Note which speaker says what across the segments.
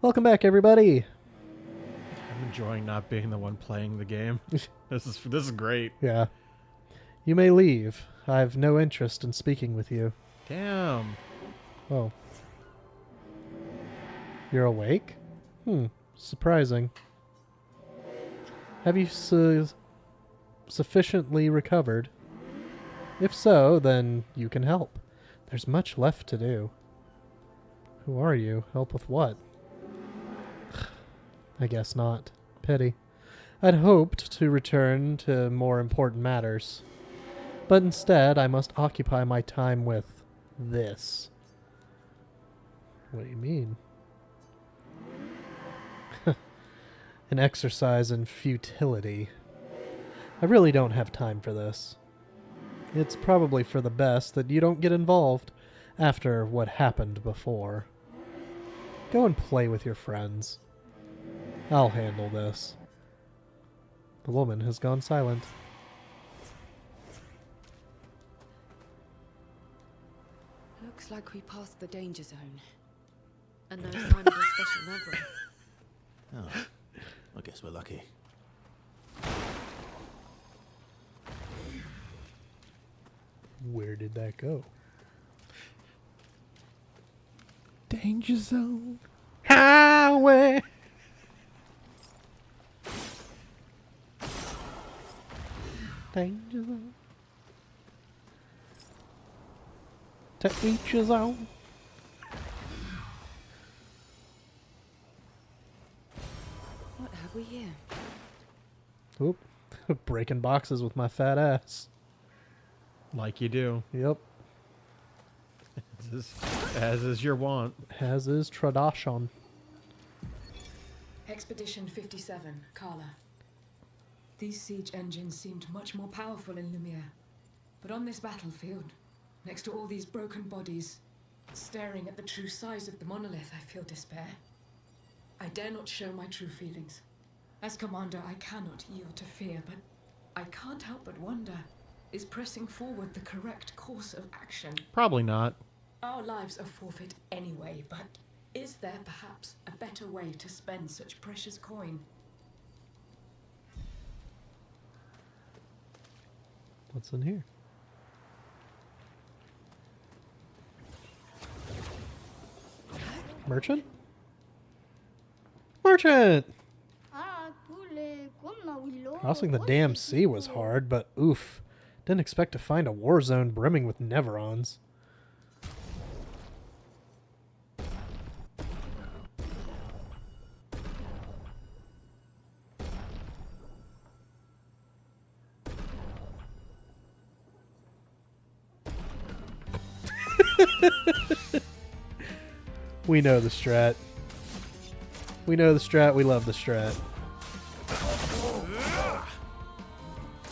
Speaker 1: Welcome back, everybody.
Speaker 2: I'm enjoying not being the one playing the game. This is great.
Speaker 1: Yeah. You may leave. I have no interest in speaking with you.
Speaker 2: Damn.
Speaker 1: Oh. You're awake? Surprising. Have you sufficiently recovered? If so, then you can help. There's much left to do. Who are you? Help with what? I guess not. Pity. I'd hoped to return to more important matters. But instead, I must occupy my time with this. What do you mean? An exercise in futility. I really don't have time for this. It's probably for the best that you don't get involved after what happened before. Go and play with your friends. I'll handle this. The woman has gone silent.
Speaker 3: Looks like we passed the danger zone. And no sign of a special level.
Speaker 4: Oh, I guess we're lucky.
Speaker 1: Where did that go?
Speaker 2: Danger zone. Highway.
Speaker 1: Danger zone. Danger zone.
Speaker 3: What have we here?
Speaker 1: Oop. Breaking boxes with my fat ass.
Speaker 2: Like you do.
Speaker 1: Yep.
Speaker 2: As is your want.
Speaker 1: As is tradition.
Speaker 5: Expedition 57, Carla. These siege engines seemed much more powerful in Lumiere. But on this battlefield, next to all these broken bodies, staring at the true size of the monolith, I feel despair. I dare not show my true feelings. As commander, I cannot yield to fear, but I can't help but wonder, is pressing forward the correct course of action?
Speaker 2: Probably not.
Speaker 5: Our lives are forfeit anyway, but is there perhaps a better way to spend such precious coin?
Speaker 1: What's in here? Merchant? Merchant! Crossing the damn sea was hard, but oof. Didn't expect to find a war zone brimming with Neverons. We know the strat. We know the strat. We love the strat.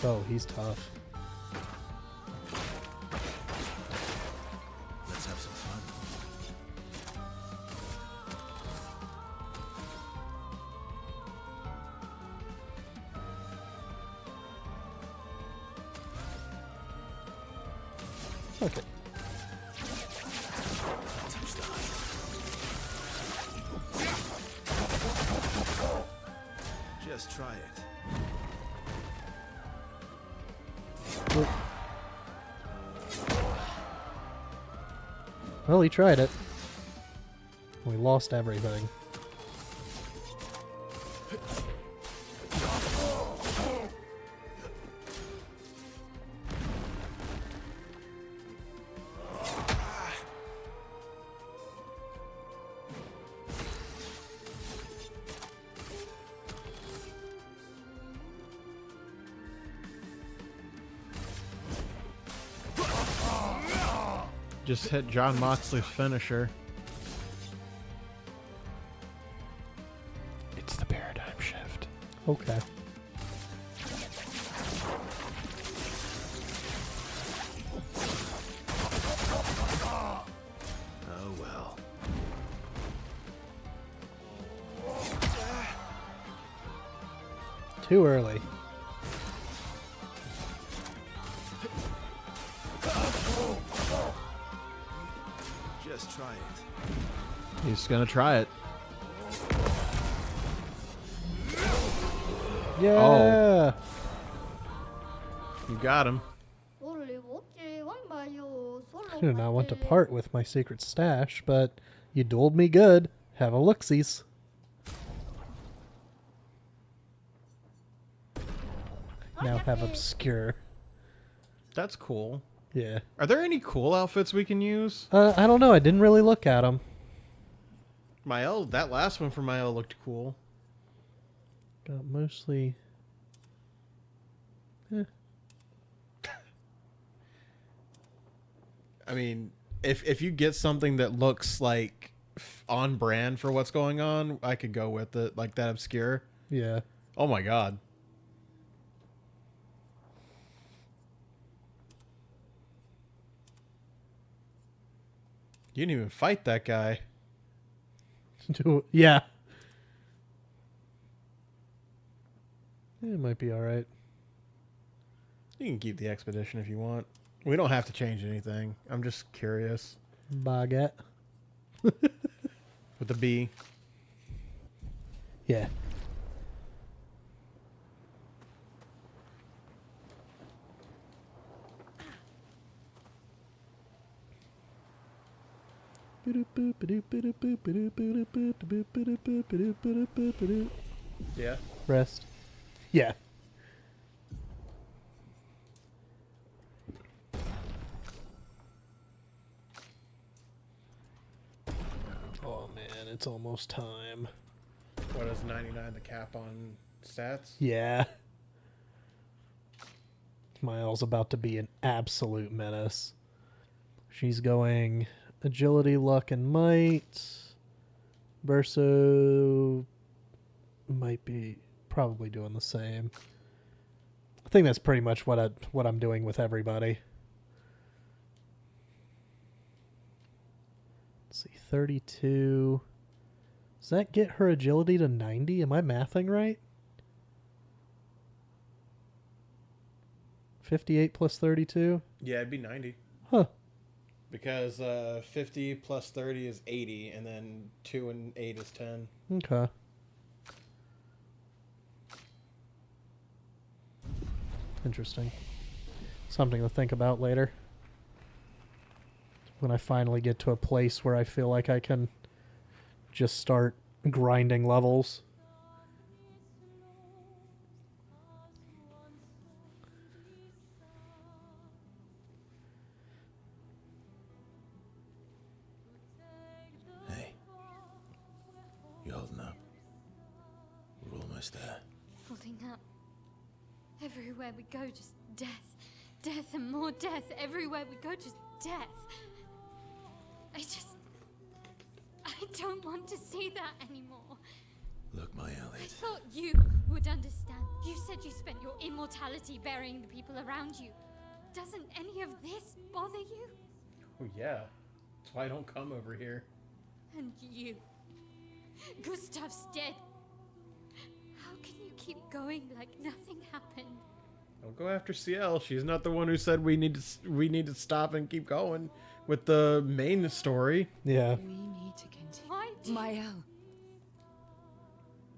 Speaker 1: Oh, he's tough.
Speaker 4: Let's have some fun.
Speaker 1: Okay.
Speaker 4: Touch the heart. Just try it.
Speaker 1: Well, he tried it. We lost everything.
Speaker 2: Just hit John Moxley's finisher. It's the paradigm shift.
Speaker 1: Okay.
Speaker 4: Oh well.
Speaker 1: Too early.
Speaker 4: Just try it.
Speaker 2: He's gonna try it.
Speaker 1: Yeah.
Speaker 2: You got him.
Speaker 1: I do not want to part with my secret stash, but you dueled me good. Have a look-sees. Now have obscure.
Speaker 2: That's cool.
Speaker 1: Yeah.
Speaker 2: Are there any cool outfits we can use?
Speaker 1: I don't know. I didn't really look at them.
Speaker 2: Mael, that last one for Mael looked cool.
Speaker 1: Got mostly.
Speaker 2: I mean, if you get something that looks like on brand for what's going on, I could go with it. Like that obscure.
Speaker 1: Yeah.
Speaker 2: Oh my god. You didn't even fight that guy.
Speaker 1: Yeah. It might be alright.
Speaker 2: You can keep the expedition if you want. We don't have to change anything. I'm just curious.
Speaker 1: Baguette.
Speaker 2: With the B.
Speaker 1: Yeah.
Speaker 2: Yeah.
Speaker 1: Rest. Yeah. Oh man, it's almost time.
Speaker 2: What is 99 the cap on stats?
Speaker 1: Yeah. Miles about to be an absolute menace. She's going agility, luck, and might. Verso might be probably doing the same. I think that's pretty much what I'm doing with everybody. Let's see, 32. Does that get her agility to 90? Am I mathing right? 58 plus 32?
Speaker 2: Yeah, it'd be 90.
Speaker 1: Huh.
Speaker 2: Because 50 plus 30 is 80, and then 2 and 8 is 10.
Speaker 1: Okay. Interesting. Something to think about later. When I finally get to a place where I feel like I can just start grinding levels.
Speaker 4: Hey. You holding up? We're almost there.
Speaker 6: Holding up. Everywhere we go, just death. Death and more death. Everywhere we go, just death. I don't want to see that anymore.
Speaker 4: Look, my
Speaker 6: I
Speaker 4: Elliot.
Speaker 6: thought you would understand. You said you spent your immortality burying the people around you. Doesn't any of this bother you?
Speaker 2: Oh, yeah. That's why I don't come over here.
Speaker 6: And you. Gustav's dead. How can you keep going like nothing happened?
Speaker 2: Don't go after CL. She's not the one who said we need to stop and keep going with the main story.
Speaker 1: Yeah.
Speaker 3: We need to continue.
Speaker 6: Why do you...
Speaker 3: Mael.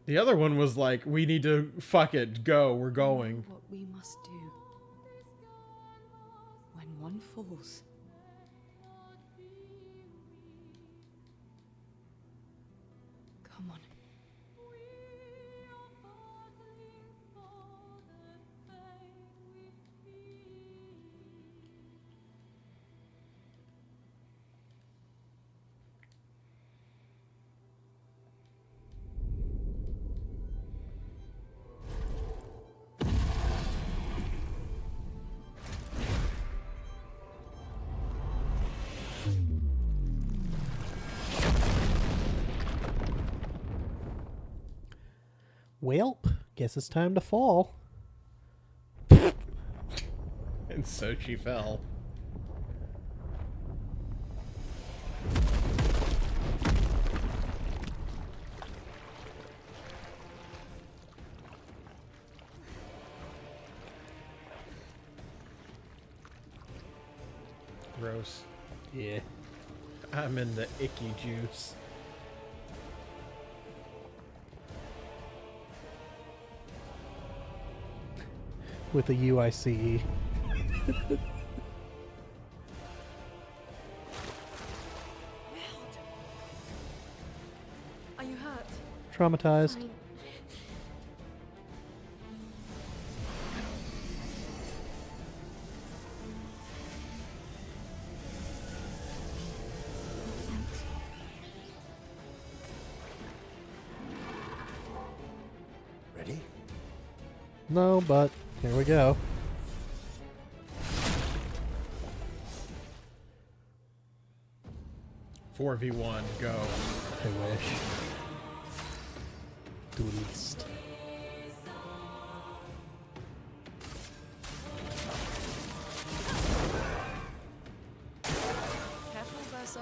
Speaker 2: The other one was like, we need to fuck it, go, we're going.
Speaker 3: What we must do. When one falls. Come on.
Speaker 1: Welp, guess it's time to fall.
Speaker 2: And so she fell. Gross.
Speaker 1: Yeah.
Speaker 2: I'm in the icky juice.
Speaker 1: with a UICE.
Speaker 3: Are you hurt?
Speaker 1: Traumatized.
Speaker 6: Fine. Thanks.
Speaker 4: Ready?
Speaker 1: No, but here we go.
Speaker 2: Four v1, go.
Speaker 1: I wish. Duelist.
Speaker 3: Careful, Verso.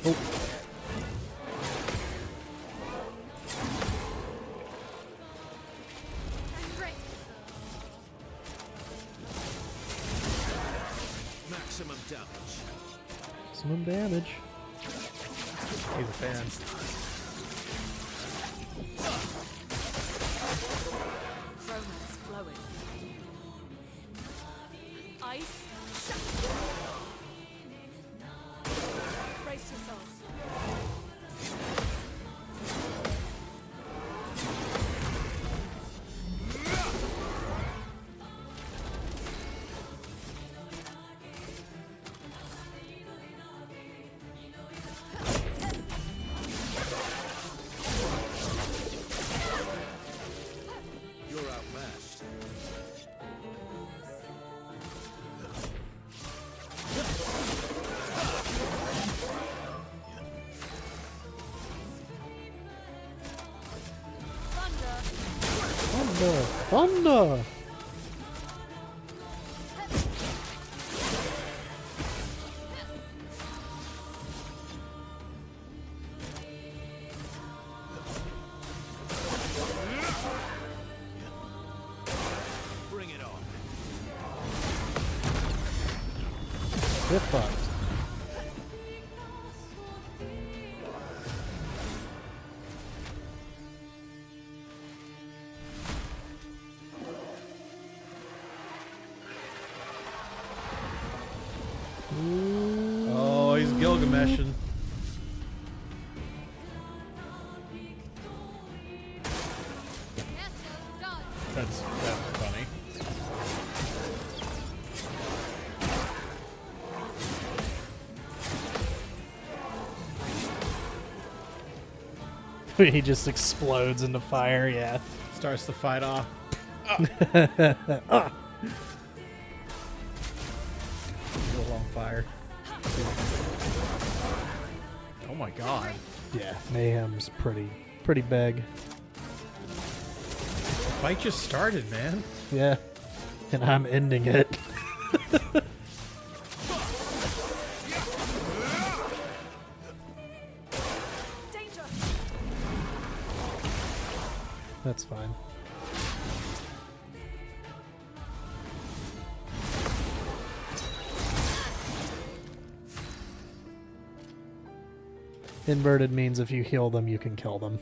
Speaker 1: Oh,
Speaker 6: And break.
Speaker 4: Maximum damage.
Speaker 1: maximum damage.
Speaker 2: He's a fan.
Speaker 3: Romance flowing. Ice. Shut. Brace yourselves.
Speaker 4: You're outmatched.
Speaker 1: Thunder! Thunder!
Speaker 4: Bring it on.
Speaker 1: Get fucked.
Speaker 2: Oh, he's Gilgameshing.
Speaker 6: Yes, sir. Done.
Speaker 2: That's funny.
Speaker 1: He just explodes into fire, yeah.
Speaker 2: Starts the fight off.
Speaker 1: Ah.
Speaker 2: Still on fire. Oh my god.
Speaker 1: Yeah, Mayhem's pretty big.
Speaker 2: Fight just started, man.
Speaker 1: Yeah. And I'm ending it.
Speaker 3: Danger.
Speaker 1: That's fine. Inverted means if you heal them, you can kill them.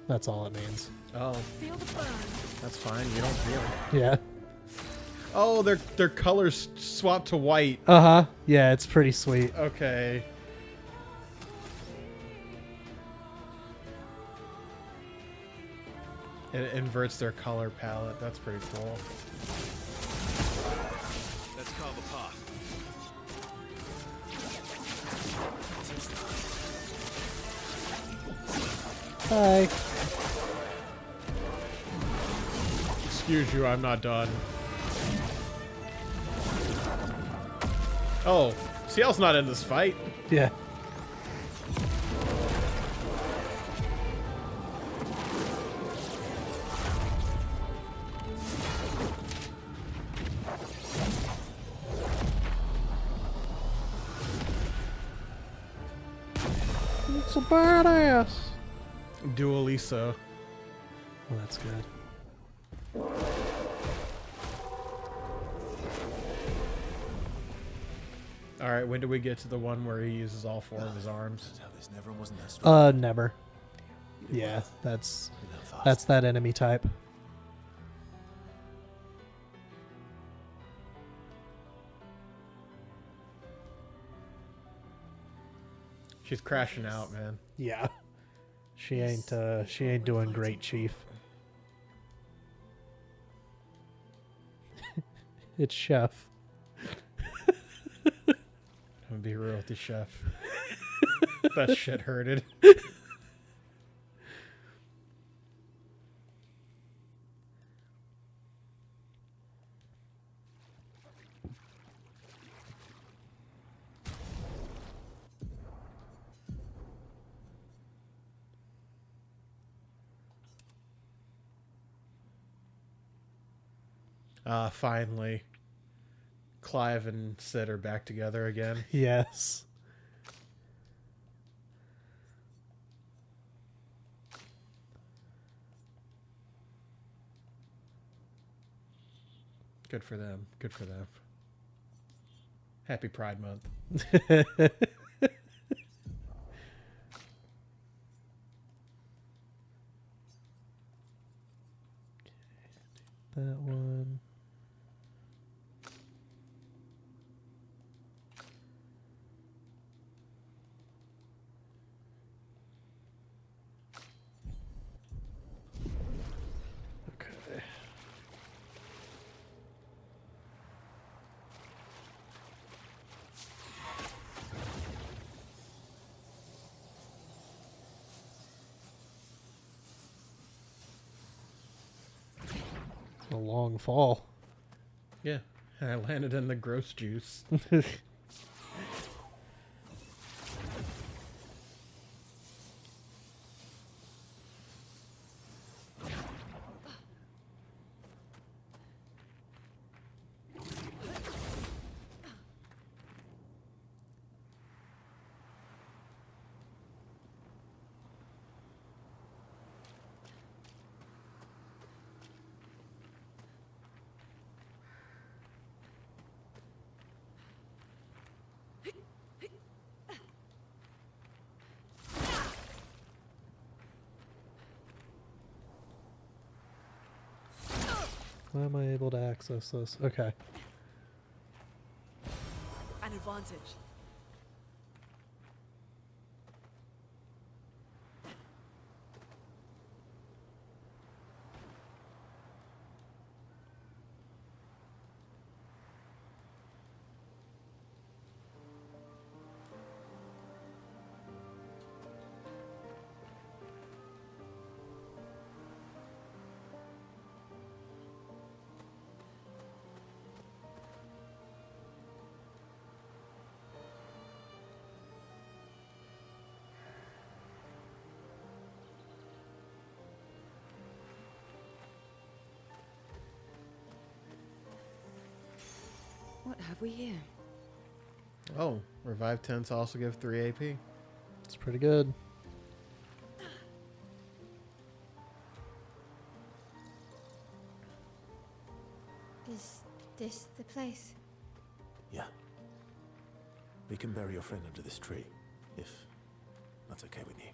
Speaker 1: That's all it means.
Speaker 2: Oh,
Speaker 3: Feel the burn.
Speaker 2: that's fine. You don't feel it.
Speaker 1: Yeah.
Speaker 2: Oh, their colors swap to white.
Speaker 1: Uh-huh. Yeah, it's pretty sweet.
Speaker 2: Okay. It inverts their color palette. That's pretty cool.
Speaker 4: Let's carve a path.
Speaker 1: Hi.
Speaker 2: Excuse you, I'm not done. Oh, CL's not in this fight.
Speaker 1: Yeah. It's a badass.
Speaker 2: Duelisa.
Speaker 1: Well, that's good.
Speaker 2: All right, when do we get to the one where he uses all four of his arms?
Speaker 4: How this never wasn't that strong.
Speaker 1: Never. Yeah, that's
Speaker 4: Not fast.
Speaker 1: that enemy type.
Speaker 2: She's crashing out, man.
Speaker 1: Yeah. She
Speaker 5: This
Speaker 1: ain't
Speaker 5: is
Speaker 1: she
Speaker 5: what
Speaker 1: ain't
Speaker 5: we're
Speaker 1: doing
Speaker 5: fighting
Speaker 1: great,
Speaker 5: for.
Speaker 1: Chief. It's Chef.
Speaker 2: I'm gonna be real with you, Chef. That shit hurted. Finally. Clive and Sid are back together again.
Speaker 1: Yes.
Speaker 2: Good for them. Good for them. Happy Pride Month.
Speaker 1: That one. Okay. A long fall.
Speaker 2: Yeah. I landed in the gross juice.
Speaker 1: Why am I able to access this? Okay.
Speaker 7: An advantage.
Speaker 3: What have we here?
Speaker 2: Oh, revive tents also give 3 AP.
Speaker 1: It's pretty good.
Speaker 6: Is this the place?
Speaker 4: Yeah. We can bury your friend under this tree, if that's okay with you.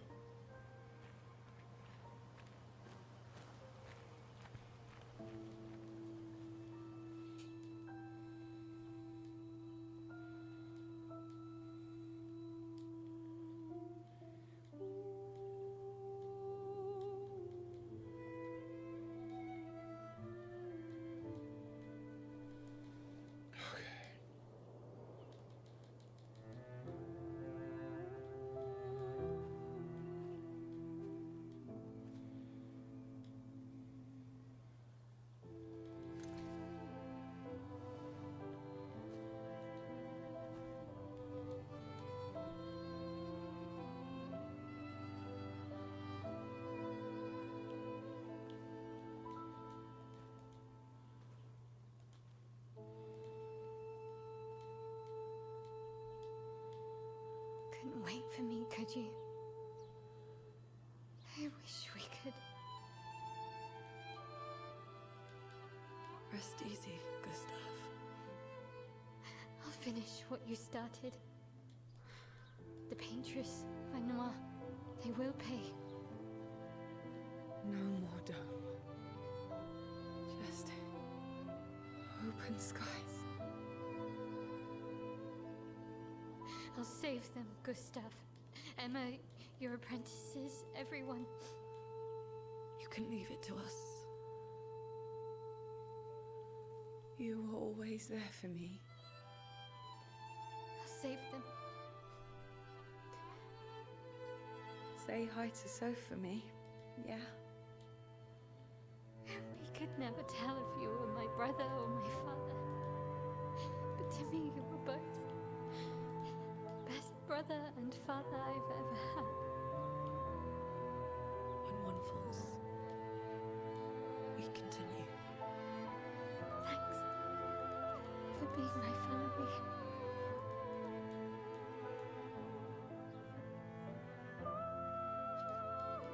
Speaker 6: Couldn't wait for me, could you? I wish we could.
Speaker 7: Rest easy, Gustav.
Speaker 6: I'll finish what you started. The paintress, Noir, they will pay.
Speaker 5: No more dome. Just open skies.
Speaker 6: I'll save them, Gustav. Emma, your apprentices, everyone.
Speaker 7: You can leave it to us. You were always there for me.
Speaker 6: I'll save them.
Speaker 7: Say hi to Soph for me, yeah?
Speaker 6: We could never tell if you were my brother or my father. But to me, you were both. Best brother and father I've ever had.
Speaker 7: When one falls, we continue.
Speaker 6: Thanks for being my family.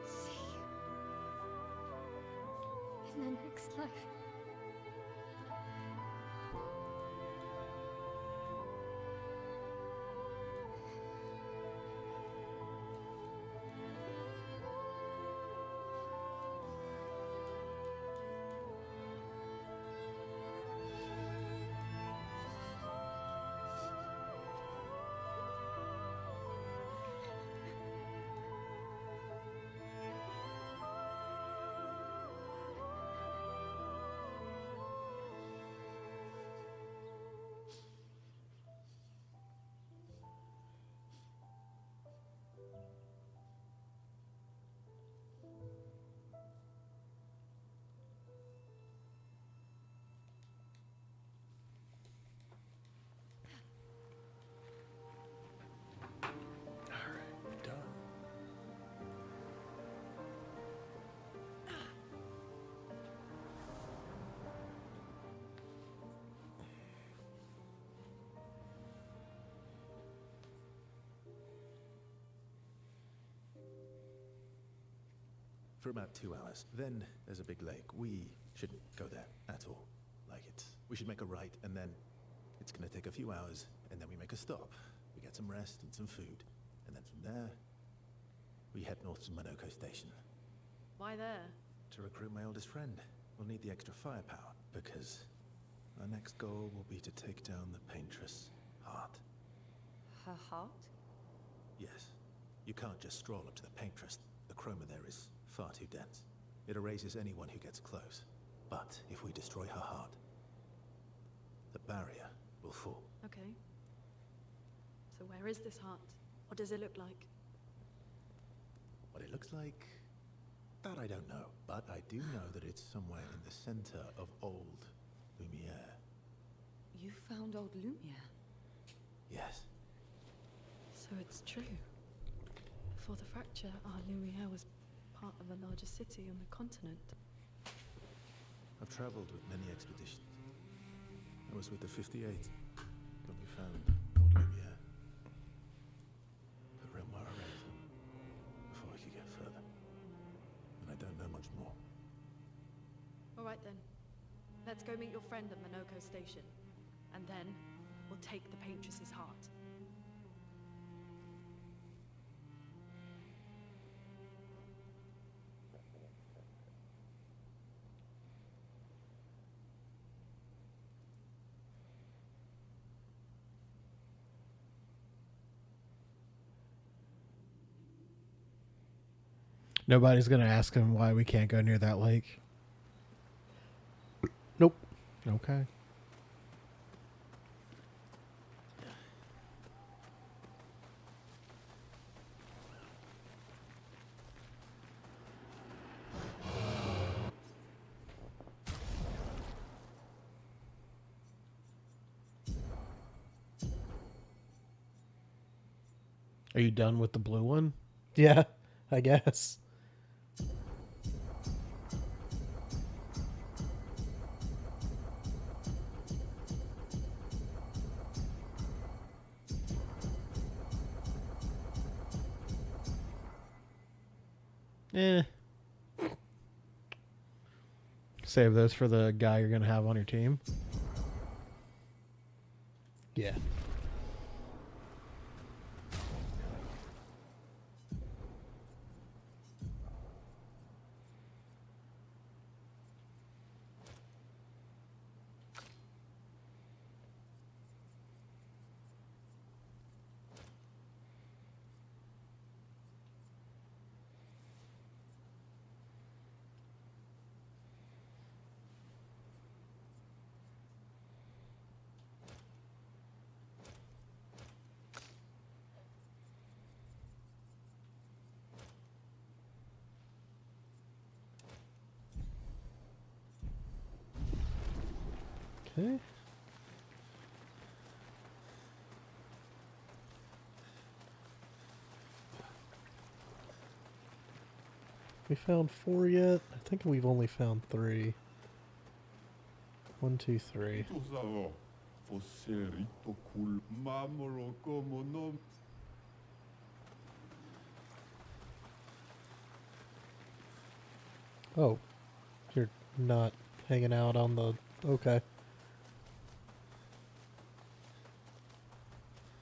Speaker 6: See you in the next life.
Speaker 2: Alright, done.
Speaker 4: For about 2 hours. Then there's a big lake. We shouldn't go there at all. We should make a right, and then it's gonna take a few hours, and then we make a stop. We get some rest and some food. And then from there, we head north to Monoko Station.
Speaker 7: Why there?
Speaker 4: To recruit my oldest friend. We'll need the extra firepower, because our next goal will be to take down the Paintress' heart.
Speaker 7: Her heart?
Speaker 4: Yes. You can't just stroll up to the Paintress. The chroma there is far too dense. It erases anyone who gets close. But if we destroy her heart, the barrier will fall.
Speaker 7: Okay. So where is this heart? What does it look like?
Speaker 4: What it looks like, that I don't know. But I do know that it's somewhere in the center of old Lumiere.
Speaker 7: You found old Lumiere?
Speaker 4: Yes.
Speaker 7: So it's true. Before the fracture, our Lumiere was part of a larger city on the continent.
Speaker 4: I've traveled with many expeditions. I was with the 58th when we found old Lumiere. The Renoir erased them before we could get further. And I don't know much more.
Speaker 7: All right then. Let's go meet your friend at Monoko Station. And then we'll take the Paintress's heart.
Speaker 2: Nobody's gonna ask him why we can't go near that lake.
Speaker 1: Nope.
Speaker 2: Okay. Are you done with the blue one?
Speaker 1: Yeah, I guess.
Speaker 2: Eh. Save those for the guy you're gonna have on your team.
Speaker 1: Yeah. Okay. We found 4 yet? I think we've only found 3. 1, 2, 3. Oh, you're not hanging out on the... Okay.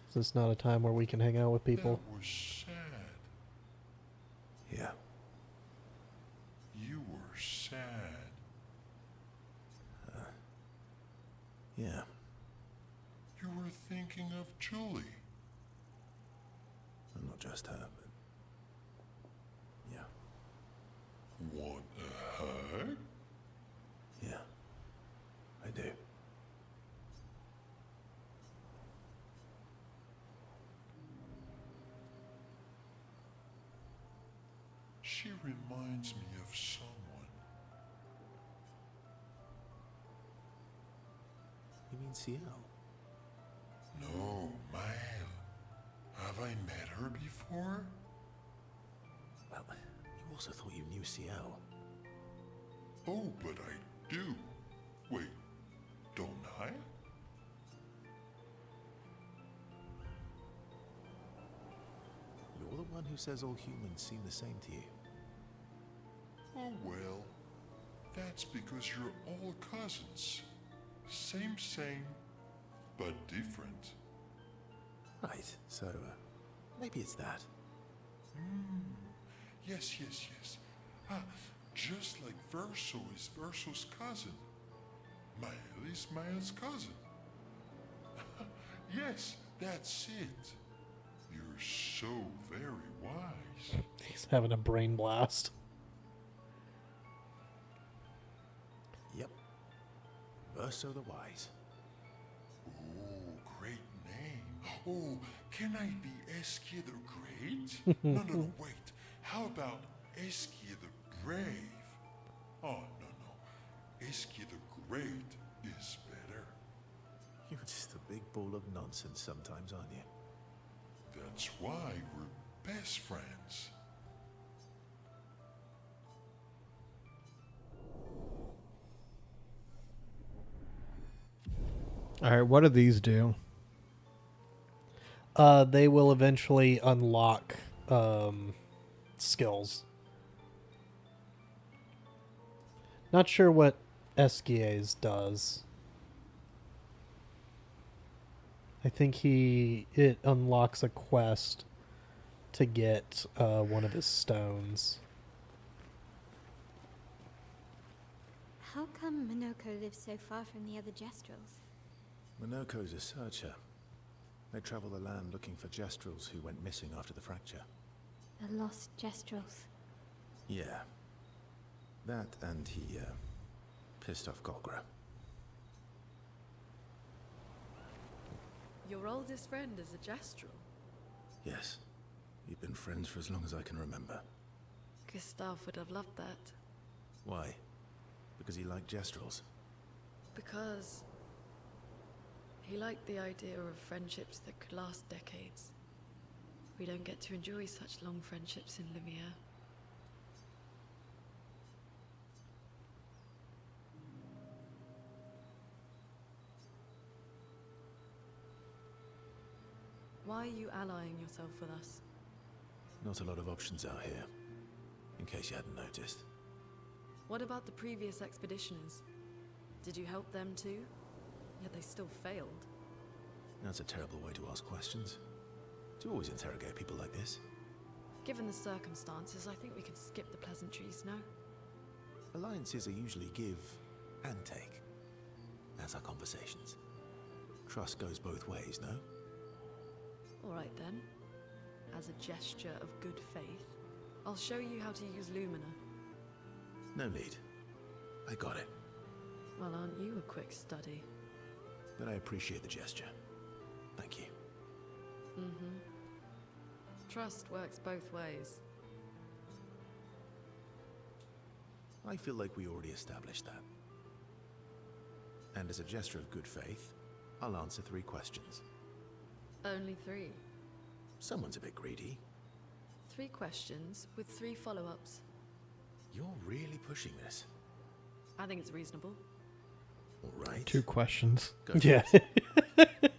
Speaker 1: Is this not a time where we can hang out with people?
Speaker 8: That was sad.
Speaker 4: Yeah.
Speaker 8: You were sad.
Speaker 4: Yeah.
Speaker 8: You were thinking of Julie.
Speaker 4: And not just her, but... Yeah.
Speaker 8: Want a hug?
Speaker 4: Yeah. I do.
Speaker 8: She reminds me of someone.
Speaker 4: You mean CL?
Speaker 8: No, Mile. Have I met her before?
Speaker 4: Well, you also thought you knew CL.
Speaker 8: Oh, but I do. Wait, don't I?
Speaker 4: You're the one who says all humans seem the same to you.
Speaker 8: Oh well, that's because you're all cousins. Same, but different.
Speaker 4: Right, so maybe it's that.
Speaker 8: Yes. Ah, just like Verso is Verso's cousin. Mile is Mile's cousin. Yes, that's it. You're so very wise.
Speaker 1: He's having a brain blast.
Speaker 4: Yep. Verso the Wise.
Speaker 8: Oh, great name. Oh, can I be Eskia the Great? No, wait. How about Eskia the Brave? Oh, no. Eskia the Great is better.
Speaker 4: You're just a big ball of nonsense sometimes, aren't you?
Speaker 8: That's why we're best friends.
Speaker 2: All right, what do these do?
Speaker 1: They will eventually unlock skills. Not sure what Eskia's does. I think it unlocks a quest to get one of his stones.
Speaker 6: How come Minoko lives so far from the other Jestrels?
Speaker 4: Minoko's a searcher. They travel the land looking for Jestrels who went missing after the fracture.
Speaker 6: The lost Jestrels.
Speaker 4: Yeah. That and he pissed off Golgra.
Speaker 7: Your oldest friend is a Jestral.
Speaker 4: Yes. We've been friends for as long as I can remember.
Speaker 7: Gustav would have loved that.
Speaker 4: Why? Because he liked Jestrels.
Speaker 7: Because he liked the idea of friendships that could last decades. We don't get to enjoy such long friendships in Lumiere. Why are you allying yourself with us?
Speaker 4: Not a lot of options out here, in case you hadn't noticed.
Speaker 7: What about the previous expeditioners? Did you help them too? Yet they still failed.
Speaker 4: That's a terrible way to ask questions. Do you always interrogate people like this?
Speaker 7: Given the circumstances, I think we can skip the pleasantries, no?
Speaker 4: Alliances are usually give and take, as are conversations. Trust goes both ways, no?
Speaker 7: Alright then. As a gesture of good faith, I'll show you how to use Lumina.
Speaker 4: No need. I got it.
Speaker 7: Well, aren't you a quick study?
Speaker 4: But I appreciate the gesture. Thank you.
Speaker 7: Mm-hmm. Trust works both ways.
Speaker 4: I feel like we already established that. And as a gesture of good faith, I'll answer 3 questions.
Speaker 7: Only 3.
Speaker 4: Someone's a bit greedy.
Speaker 7: 3 questions with 3 follow-ups.
Speaker 4: You're really pushing this.
Speaker 7: I think it's reasonable.
Speaker 4: All right.
Speaker 2: 2 questions.
Speaker 4: Go for
Speaker 1: Yeah.
Speaker 4: it.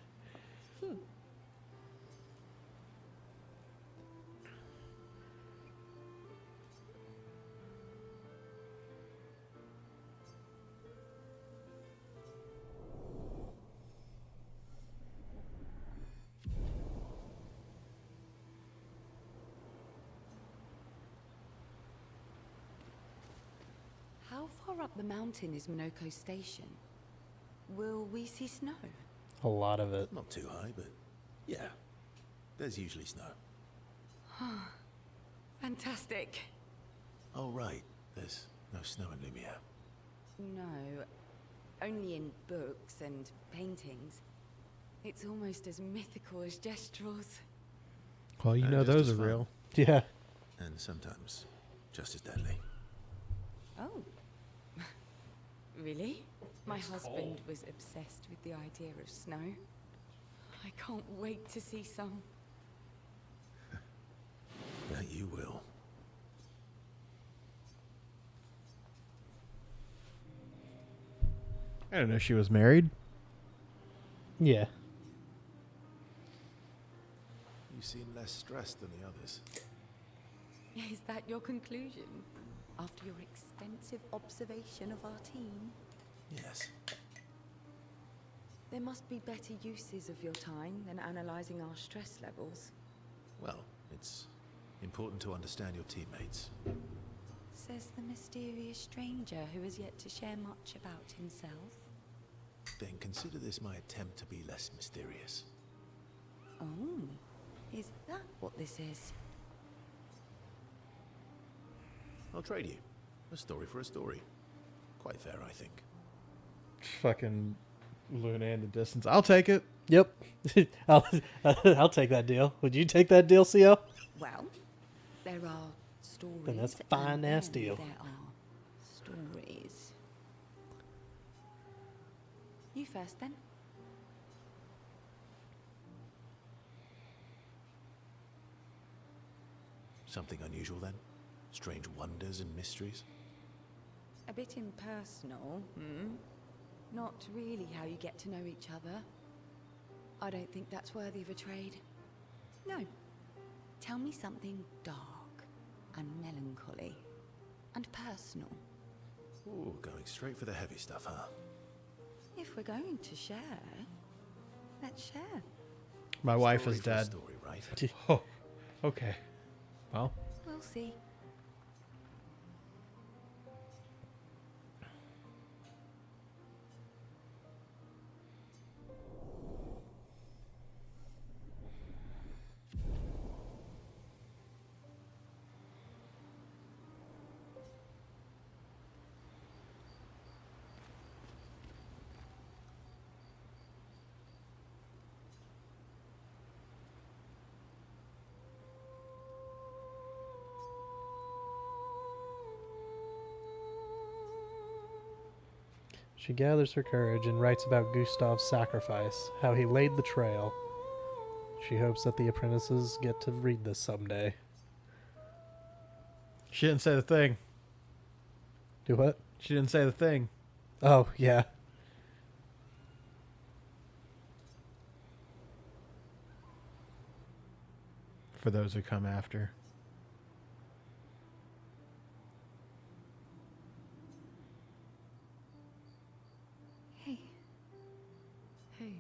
Speaker 3: How far up the mountain is Minoko Station? Will we see snow?
Speaker 1: A lot of it.
Speaker 4: Not too high, but yeah. There's usually snow.
Speaker 3: Fantastic.
Speaker 4: Oh, right. There's no snow in Lumiere.
Speaker 3: No, only in books and paintings. It's almost as mythical as Gestrels.
Speaker 2: Well, you know
Speaker 4: just
Speaker 2: those
Speaker 4: as
Speaker 2: are
Speaker 4: fun.
Speaker 2: real.
Speaker 1: Yeah.
Speaker 4: And sometimes just as deadly.
Speaker 3: Oh. Really? My husband was obsessed with the idea of snow. I can't wait to see some.
Speaker 4: That you will.
Speaker 2: I didn't know she was married.
Speaker 1: Yeah.
Speaker 4: You seem less stressed than the others.
Speaker 3: Is that your conclusion? After your extensive observation of our team?
Speaker 4: Yes.
Speaker 3: There must be better uses of your time than analysing our stress levels.
Speaker 4: Well, it's important to understand your teammates.
Speaker 3: Says the mysterious stranger who has yet to share much about himself.
Speaker 4: Then consider this my attempt to be less mysterious.
Speaker 3: Oh, is that what this is?
Speaker 4: I'll trade you. A story for a story. Quite fair, I think.
Speaker 2: Fucking Luna in the distance. I'll take it.
Speaker 1: Yep. I'll take that deal. Would you take that deal, CO?
Speaker 3: Well, there are stories.
Speaker 1: Then that's a fine-ass
Speaker 3: and
Speaker 1: deal.
Speaker 3: There are stories. You first, then.
Speaker 4: Something unusual then? Strange wonders and mysteries?
Speaker 3: A bit impersonal, hmm? Not really how you get to know each other. I don't think that's worthy of a trade. No. Tell me something dark and melancholy and personal.
Speaker 4: Ooh, going straight for the heavy stuff, huh?
Speaker 3: If we're going to share, let's share.
Speaker 2: My wife
Speaker 4: Story
Speaker 2: is
Speaker 4: for a
Speaker 2: dead.
Speaker 4: story, right?
Speaker 2: Oh, okay. Well,
Speaker 3: We'll see.
Speaker 1: She gathers her courage and writes about Gustav's sacrifice, how he laid the trail. She hopes that the apprentices get to read this someday.
Speaker 2: she didn't say the thing.
Speaker 1: Do what?
Speaker 2: She didn't say the thing.
Speaker 1: Oh, yeah.
Speaker 2: For those who come after.
Speaker 6: Hey,
Speaker 7: Hey,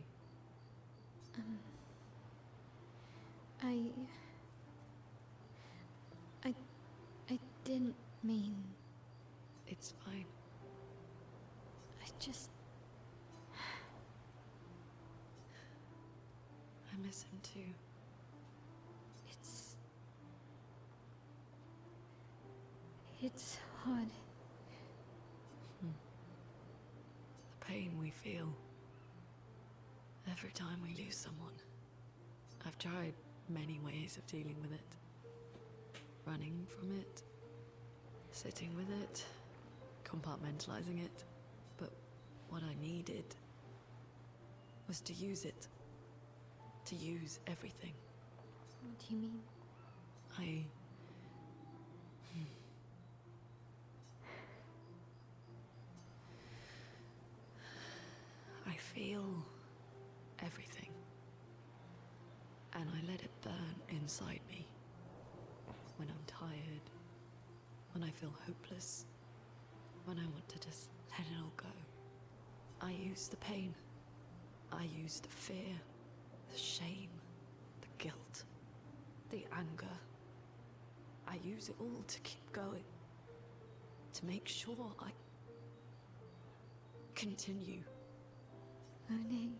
Speaker 6: I I didn't mean.
Speaker 7: it's fine.
Speaker 6: I just.
Speaker 7: I miss him too.
Speaker 6: It's hard.
Speaker 7: The pain we feel every time we lose someone. I've tried many ways of dealing with it. Running from it, sitting with it, compartmentalizing it. But what I needed was to use it. To use everything.
Speaker 6: What do you mean?
Speaker 7: I feel everything. And I let it burn inside me. When I'm tired, when I feel hopeless, when I want to just let it all go. I use the pain. I use the fear, the shame, the guilt, the anger. I use it all to keep going. To make sure I continue.
Speaker 6: Monet.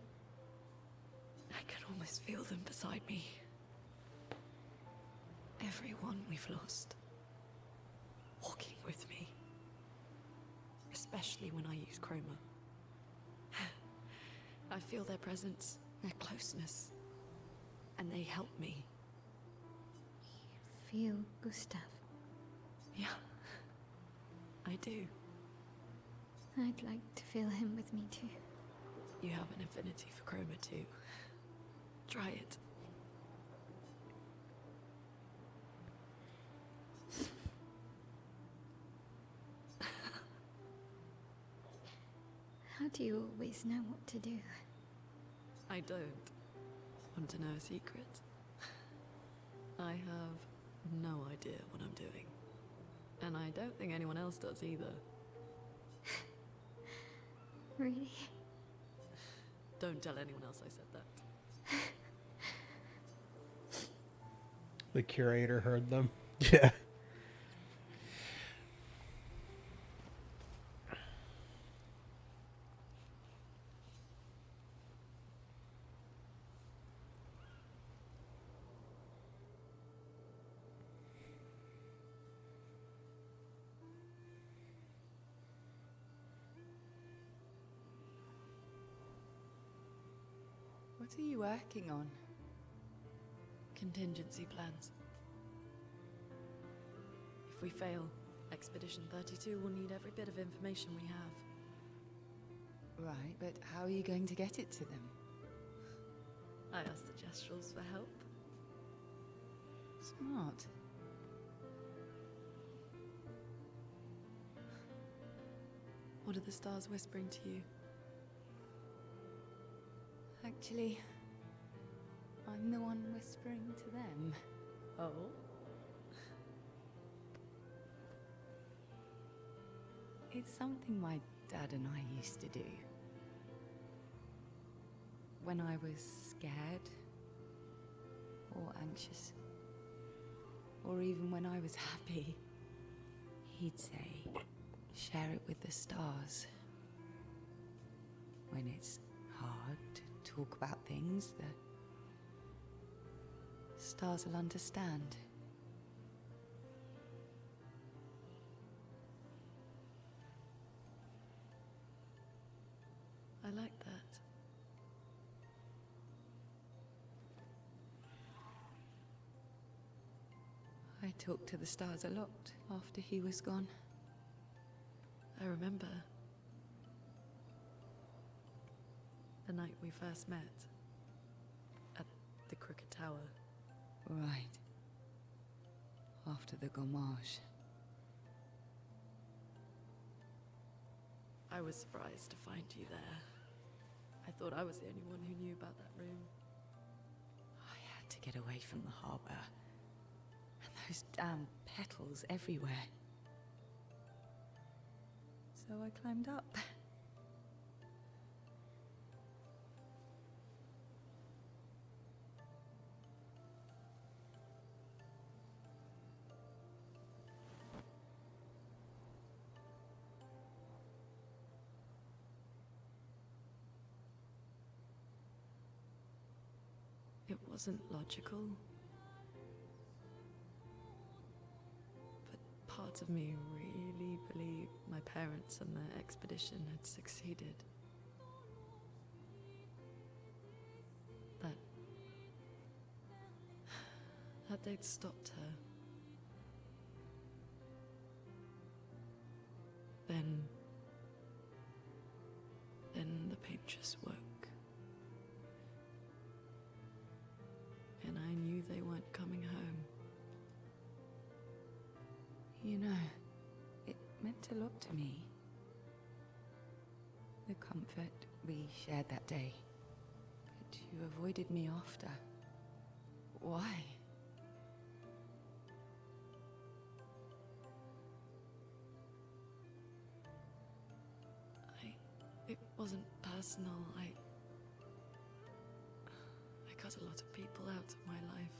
Speaker 7: I can almost feel them beside me. Everyone we've lost. Walking with me. Especially when I use chroma. I feel their presence, their closeness. And they help me.
Speaker 6: You feel Gustav?
Speaker 7: Yeah. I do.
Speaker 6: I'd like to feel him with me too.
Speaker 7: You have an affinity for chroma too. Try it.
Speaker 6: How do you always know what to do?
Speaker 7: I don't. Want to know a secret? I have no idea what I'm doing. And I don't think anyone else does either.
Speaker 6: Really?
Speaker 7: Don't tell anyone else I said that.
Speaker 2: The curator heard them.
Speaker 1: Yeah.
Speaker 3: What are you working on?
Speaker 7: Contingency plans. If we fail, Expedition 32 will need every bit of information we have.
Speaker 3: Right, but how are you going to get it to them?
Speaker 7: I asked the Gestrals for help.
Speaker 3: Smart.
Speaker 7: What are the stars whispering to you?
Speaker 3: Actually, I'm the one whispering to them.
Speaker 7: Oh?
Speaker 3: It's something my dad and I used to do. When I was scared, or anxious, or even when I was happy, he'd say, share it with the stars. When it's hard to talk about things, the stars will understand.
Speaker 7: I like that.
Speaker 3: I talked to the stars a lot after he was gone.
Speaker 7: I remember the night we first met at the Crooked Tower.
Speaker 3: Right. After the gommage.
Speaker 7: I was surprised to find you there. I thought I was the only one who knew about that room.
Speaker 3: I had to get away from the harbor. And those damn petals everywhere. So I climbed up.
Speaker 7: It wasn't logical. But parts of me really believed my parents and their expedition had succeeded. That they'd stopped her. Then just woke. And I knew they weren't coming home.
Speaker 3: You know, it meant a lot to me. The comfort we shared that day. But you avoided me after. Why?
Speaker 7: It wasn't personal. I cut a lot of people out of my life.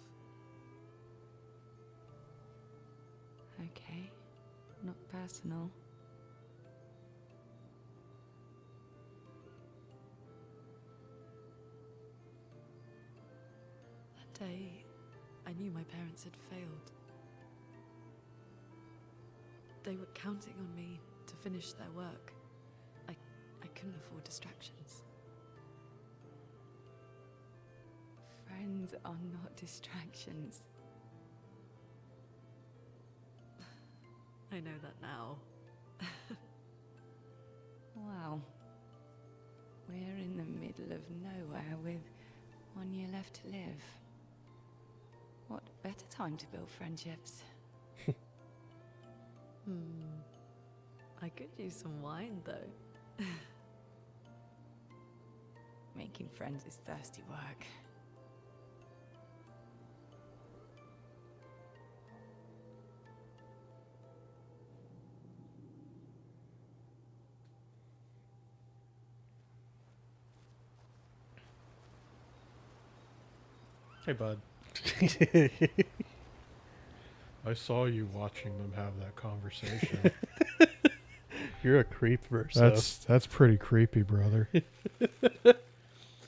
Speaker 3: Okay, not personal.
Speaker 7: That day, I knew my parents had failed. They were counting on me to finish their work. I couldn't afford distractions.
Speaker 3: Friends are not distractions.
Speaker 7: I know that now.
Speaker 3: Wow. We're in the middle of nowhere with 1 year left to live. What better time to build friendships?
Speaker 7: I could use some wine, though.
Speaker 3: Making friends is thirsty work.
Speaker 2: Hey, bud. I saw you watching them have that conversation.
Speaker 1: You're a creep, Verso.
Speaker 2: That's pretty creepy, brother.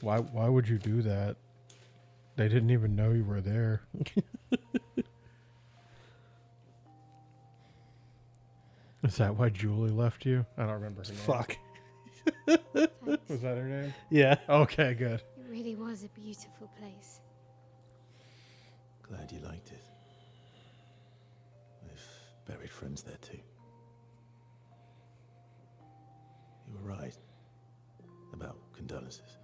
Speaker 2: Why would you do that? They didn't even know you were there. Is that why Julie left you? I don't remember her name.
Speaker 1: Fuck.
Speaker 2: Was that her name?
Speaker 1: Yeah.
Speaker 2: Okay, good.
Speaker 6: It really was a beautiful place.
Speaker 4: Glad you liked it. I've buried friends there too. You were right about condolences.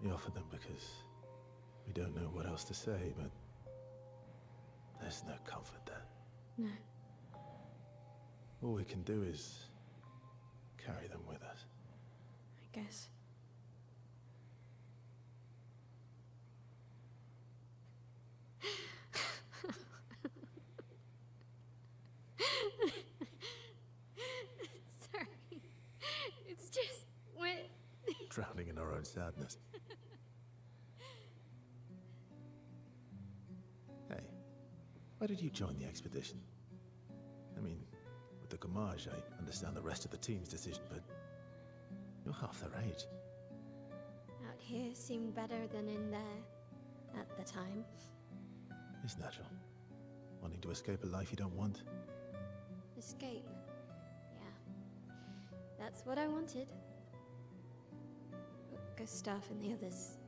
Speaker 4: We offered them because we don't know what else to say, but there's no comfort there.
Speaker 6: No.
Speaker 4: All we can do is carry them with us.
Speaker 6: I guess. Sorry. It's just
Speaker 4: Drowning in our own sadness. Hey, why did you join the expedition? I mean, with the Gamage, I understand the rest of the team's decision, but you're half their age.
Speaker 6: out here seemed better than in there at the time.
Speaker 4: It's natural. Wanting to escape a life you don't want.
Speaker 6: Escape. Yeah. That's what I wanted. But Gustav and the others,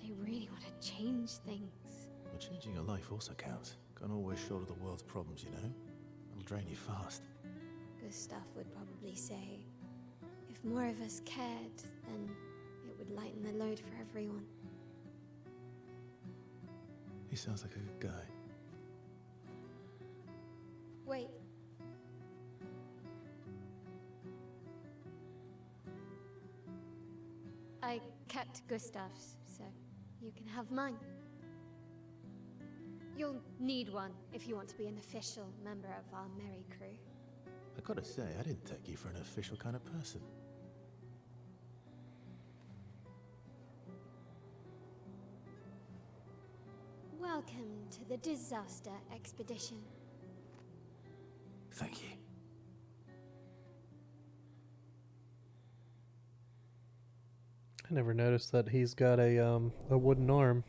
Speaker 6: they really want to change things.
Speaker 4: But changing a life also counts. Can't always shoulder the world's problems, you know? It'll drain you fast.
Speaker 6: Gustav would probably say, if more of us cared, then it would lighten the load for everyone.
Speaker 4: He sounds like a good guy.
Speaker 6: Wait. I kept Gustav's, so you can have mine. You'll need one if you want to be an official member of our merry crew.
Speaker 4: I gotta say, I didn't take you for an official kind of person.
Speaker 6: Welcome to the disaster expedition.
Speaker 4: Thank you.
Speaker 1: I never noticed that he's got a wooden arm.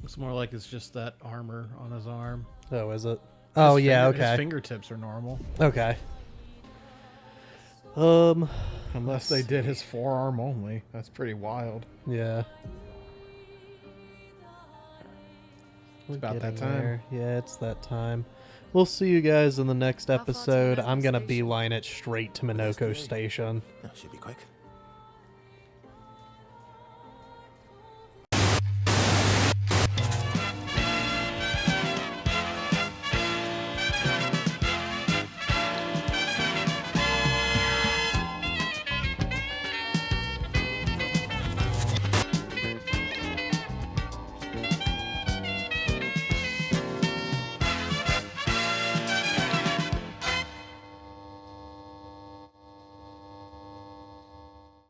Speaker 2: Looks more like it's just that armor on his arm.
Speaker 1: Oh, is it? Oh,
Speaker 2: His
Speaker 1: yeah,
Speaker 2: His
Speaker 1: okay.
Speaker 2: fingertips are normal.
Speaker 1: Okay.
Speaker 2: Unless they did his forearm only. That's pretty wild.
Speaker 1: Yeah. We're
Speaker 2: about that
Speaker 1: getting
Speaker 2: time.
Speaker 1: there. Yeah, it's that time. We'll see you guys in the next
Speaker 3: How far to
Speaker 1: episode.
Speaker 3: Minoko
Speaker 1: I'm gonna
Speaker 3: Station?
Speaker 1: beeline it straight to Minoko Station.
Speaker 4: That should be quick.